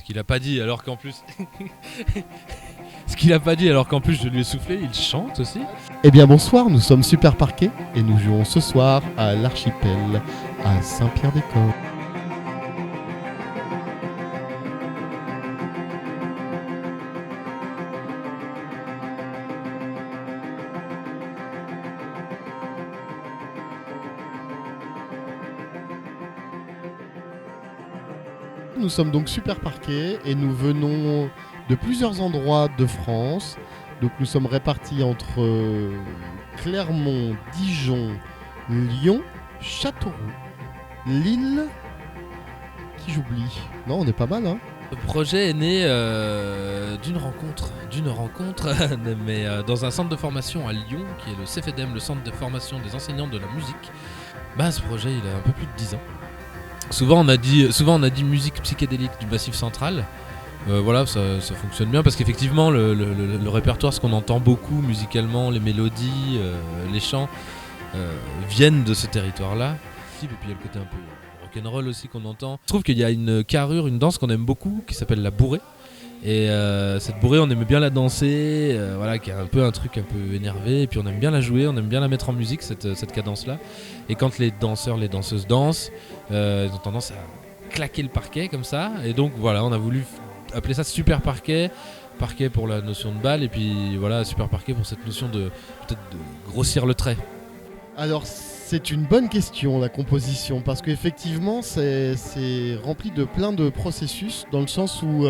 qu'il a pas dit alors qu'en plus... Ce qu'il a pas dit alors qu'en plus je lui ai soufflé, il chante aussi. Eh bien bonsoir, nous sommes Super Parquet et nous jouons ce soir à l'Archipel à Saint-Pierre-des-Corps. Nous sommes donc Super Parquet et nous venons de plusieurs endroits de France. Donc nous sommes répartis entre Clermont, Dijon, Lyon, Châteauroux, Lille. Qui j'oublie? Non, on est pas mal, hein. Le projet est né d'une rencontre, mais dans un centre de formation à Lyon, qui est le CFEDEM, le centre de formation des enseignants de la musique. Ce projet, il a un peu plus de 10 ans. Souvent on a dit musique psychédélique du Massif central. Voilà, ça fonctionne bien parce qu'effectivement le répertoire, ce qu'on entend beaucoup musicalement, les mélodies, les chants viennent de ce territoire-là. Et puis il y a le côté un peu rock'n'roll aussi qu'on entend. Je trouve qu'il y a une carrure, une danse qu'on aime beaucoup qui s'appelle la bourrée. Et cette bourrée, on aimait bien la danser, voilà, qui a un peu un truc un peu énervé. Et puis on aime bien la jouer, on aime bien la mettre en musique, cette cadence-là. Et quand les danseurs, les danseuses dansent, ils ont tendance à claquer le parquet comme ça. Et donc voilà, on a voulu appeler ça Super Parquet. Parquet pour la notion de balle, et puis voilà, Super Parquet pour cette notion de peut-être de grossir le trait. Alors c'est une bonne question, la composition, parce qu'effectivement c'est rempli de plein de processus, dans le sens où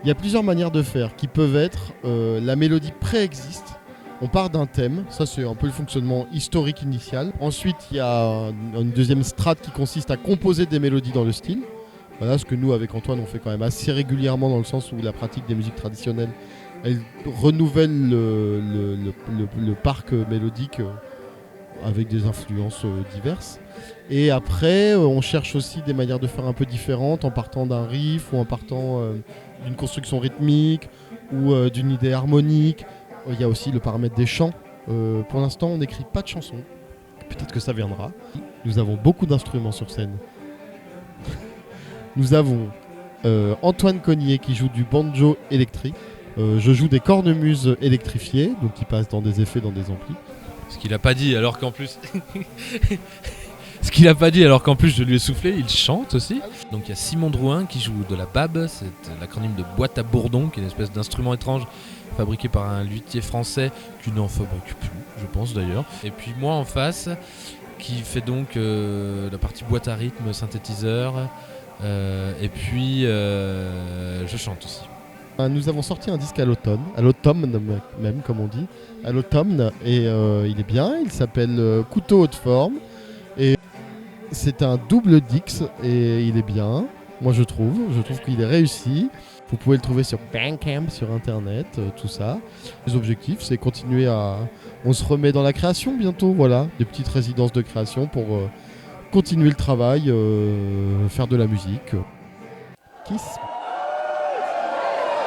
il y a plusieurs manières de faire qui peuvent être la mélodie préexiste. On part d'un thème, ça c'est un peu le fonctionnement historique initial. Ensuite il y a une deuxième strate qui consiste à composer des mélodies dans le style. Voilà ce que nous avec Antoine on fait quand même assez régulièrement, dans le sens où la pratique des musiques traditionnelles elle renouvelle le parc mélodique avec des influences diverses. Et après on cherche aussi des manières de faire un peu différentes, en partant d'un riff ou en partant d'une construction rythmique ou d'une idée harmonique. Il y a aussi le paramètre des chants. Pour l'instant on n'écrit pas de chansons, peut-être que ça viendra. Nous avons beaucoup d'instruments sur scène. Nous avons Antoine Cognier qui joue du banjo électrique. Je joue des cornemuses électrifiées, donc qui passent dans des effets, dans des amplis. Ce qu'il a pas dit alors qu'en plus... Ce qu'il a pas dit alors qu'en plus je lui ai soufflé, il chante aussi. Donc il y a Simon Drouin qui joue de la bab, c'est l'acronyme de boîte à bourdon, qui est une espèce d'instrument étrange fabriqué par un luthier français qui n'en fabrique plus, je pense d'ailleurs. Et puis moi en face, qui fait donc la partie boîte à rythme, synthétiseur, et puis je chante aussi. Nous avons sorti un disque à l'automne même comme on dit, à l'automne, et il est bien, il s'appelle Couteau haute forme, et c'est un double Dix, et il est bien, moi je trouve qu'il est réussi. Vous pouvez le trouver sur Bandcamp, sur internet, tout ça. Les objectifs, c'est continuer à... On se remet dans la création bientôt, voilà, des petites résidences de création pour continuer le travail, faire de la musique. Kiss.